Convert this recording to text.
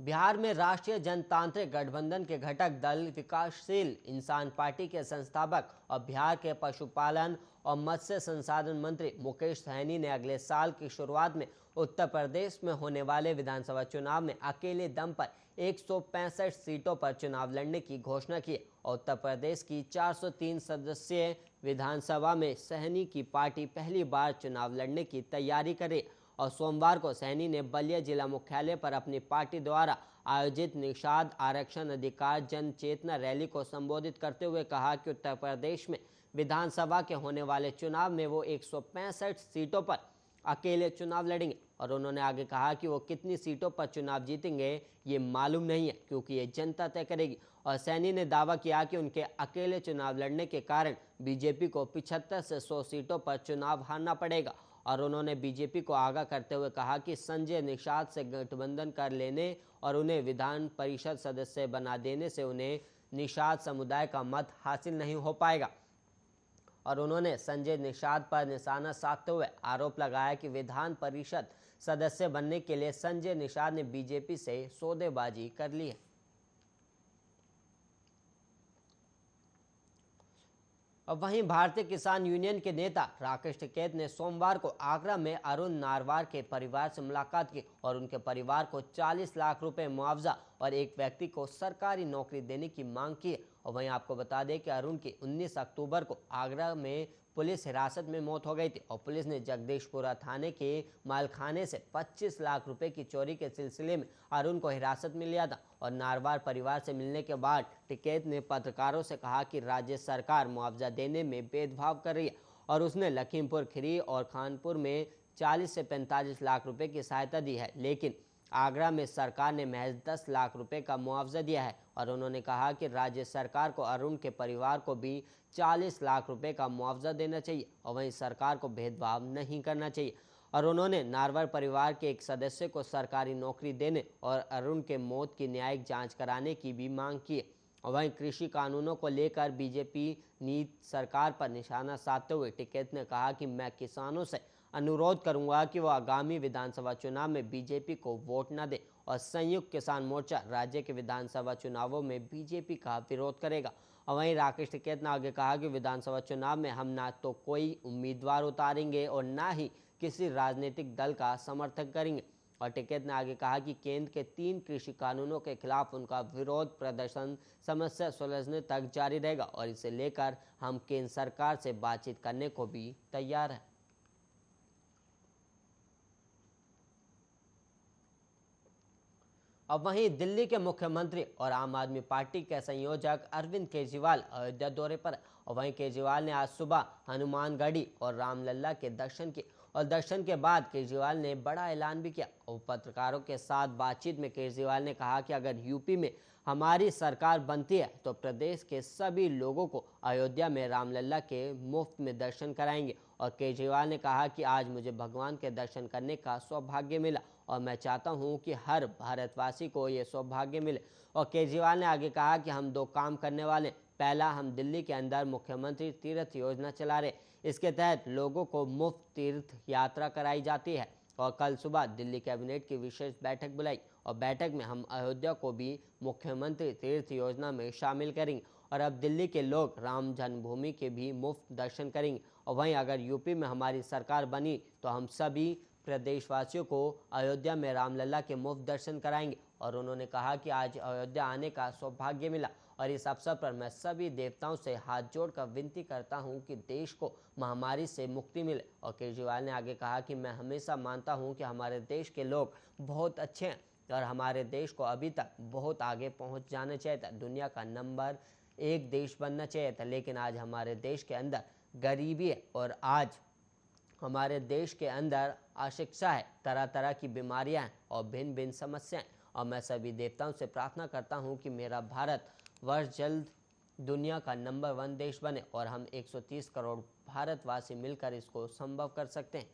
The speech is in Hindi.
बिहार में राष्ट्रीय जनतांत्रिक गठबंधन के घटक दल विकासशील इंसान पार्टी के संस्थापक और बिहार के पशुपालन और मत्स्य संसाधन मंत्री मुकेश सहनी ने अगले साल की शुरुआत में उत्तर प्रदेश में होने वाले विधानसभा चुनाव में अकेले दम पर 165 सीटों पर चुनाव लड़ने की घोषणा की और उत्तर प्रदेश की 403 सदस्यीय विधानसभा में सहनी की पार्टी पहली बार चुनाव लड़ने की तैयारी कर रही है। और सोमवार को सहनी ने बलिया जिला मुख्यालय पर अपनी पार्टी द्वारा आयोजित निषाद आरक्षण अधिकार जन चेतना रैली को संबोधित करते हुए कहा कि उत्तर प्रदेश में विधानसभा के होने वाले चुनाव में वो 165 सीटों पर अकेले चुनाव लड़ेंगे और उन्होंने आगे कहा कि वो कितनी सीटों पर चुनाव जीतेंगे ये मालूम नहीं है क्योंकि ये जनता तय करेगी। और सैनी ने दावा किया कि उनके अकेले चुनाव लड़ने के कारण बीजेपी को 75 से 100 सीटों पर चुनाव हारना पड़ेगा। और उन्होंने बीजेपी को आगाह करते हुए कहा कि संजय निषाद से गठबंधन कर लेने और उन्हें विधान परिषद सदस्य बना देने से उन्हें निषाद समुदाय का मत हासिल नहीं हो पाएगा। और उन्होंने संजय निषाद पर निशाना साधते हुए आरोप लगाया कि विधान परिषद सदस्य बनने के लिए संजय निषाद ने बीजेपी से सौदेबाजी कर ली है। और वहीं भारतीय किसान यूनियन के नेता राकेश टिकैत ने सोमवार को आगरा में अरुण नारवार के परिवार से मुलाकात की और उनके परिवार को 40 लाख रुपए मुआवजा और एक व्यक्ति को सरकारी नौकरी देने की मांग की है। और वहीं आपको बता दें कि अरुण की 19 अक्टूबर को आगरा में पुलिस हिरासत में मौत हो गई थी और पुलिस ने जगदीशपुरा थाने के मालखाने से 25 लाख रुपए की चोरी के सिलसिले में अरुण को हिरासत में लिया था। और नारवार परिवार से मिलने के बाद टिकैत ने पत्रकारों से कहा कि राज्य सरकार मुआवजा देने में भेदभाव कर रही है और उसने लखीमपुर खीरी और कानपुर में 40 से 45 लाख रुपए की सहायता दी है, लेकिन आगरा में सरकार ने महज 10 लाख रुपए का मुआवजा दिया है। और उन्होंने कहा कि राज्य सरकार को अरुण के परिवार को भी 40 लाख रुपए का मुआवजा देना चाहिए और वहीं सरकार को भेदभाव नहीं करना चाहिए। और उन्होंने नारवर परिवार के एक सदस्य को सरकारी नौकरी देने और अरुण के मौत की न्यायिक जांच कराने की भी मांग की है। और वहीं कृषि कानूनों को लेकर बीजेपी नीति सरकार पर निशाना साधते हुए टिकैत ने कहा कि मैं किसानों से अनुरोध करूंगा कि वो आगामी विधानसभा चुनाव में बीजेपी को वोट न दे और संयुक्त किसान मोर्चा राज्य के विधानसभा चुनावों में बीजेपी का विरोध करेगा। और वहीं राकेश टिकैत ने आगे कहा कि विधानसभा चुनाव में हम ना तो कोई उम्मीदवार उतारेंगे और ना ही किसी राजनीतिक दल का समर्थन करेंगे। और टिकैत ने आगे कहा कि केंद्र के 3 कृषि कानूनों के खिलाफ उनका विरोध प्रदर्शन समस्या सुलझने तक जारी रहेगा और इसे लेकर हम केंद्र सरकार से बातचीत करने को भी तैयार हैं। अब वहीं दिल्ली के मुख्यमंत्री और आम आदमी पार्टी के संयोजक अरविंद केजरीवाल अयोध्या दौरे पर और वहीं केजरीवाल ने आज सुबह हनुमानगढ़ी और रामलला के दर्शन किए और दर्शन के बाद केजरीवाल ने बड़ा ऐलान भी किया। और पत्रकारों के साथ बातचीत में केजरीवाल ने कहा कि अगर यूपी में हमारी सरकार बनती है तो प्रदेश के सभी लोगों को अयोध्या में रामलला के मुफ्त में दर्शन कराएंगे। और केजरीवाल ने कहा कि आज मुझे भगवान के दर्शन करने का सौभाग्य मिला और मैं चाहता हूं कि हर भारतवासी को ये सौभाग्य मिले। और केजरीवाल ने आगे कहा कि हम 2 काम करने वाले, पहला हम दिल्ली के अंदर मुख्यमंत्री तीर्थ योजना चला रहे, इसके तहत लोगों को मुफ्त तीर्थ यात्रा कराई जाती है। और कल सुबह दिल्ली कैबिनेट की विशेष बैठक बुलाई और बैठक में हम अयोध्या को भी मुख्यमंत्री तीर्थ योजना में शामिल करेंगे और अब दिल्ली के लोग राम जन्मभूमि के भी मुफ्त दर्शन करेंगे। और वहीं अगर यूपी में हमारी सरकार बनी तो हम सभी प्रदेशवासियों को अयोध्या में रामलला के मुफ्त दर्शन कराएंगे। और उन्होंने कहा कि आज अयोध्या आने का सौभाग्य मिला और इस अवसर पर मैं सभी देवताओं से हाथ जोड़कर विनती करता हूं कि देश को महामारी से मुक्ति मिले। और केजरीवाल ने आगे कहा कि मैं हमेशा मानता हूं कि हमारे देश के लोग बहुत अच्छे हैं और हमारे देश को अभी तक बहुत आगे पहुंच जाना चाहिए था, दुनिया का नंबर 1 देश बनना चाहिए था, लेकिन आज हमारे देश के अंदर गरीबी है और आज हमारे देश के अंदर अशिक्षा है, तरह तरह की बीमारियां हैं और भिन्न भिन्न समस्याएं। और मैं सभी देवताओं से प्रार्थना करता हूं कि मेरा भारत वर्ष जल्द दुनिया का नंबर 1 देश बने और हम 130 करोड़ भारतवासी मिलकर इसको संभव कर सकते हैं।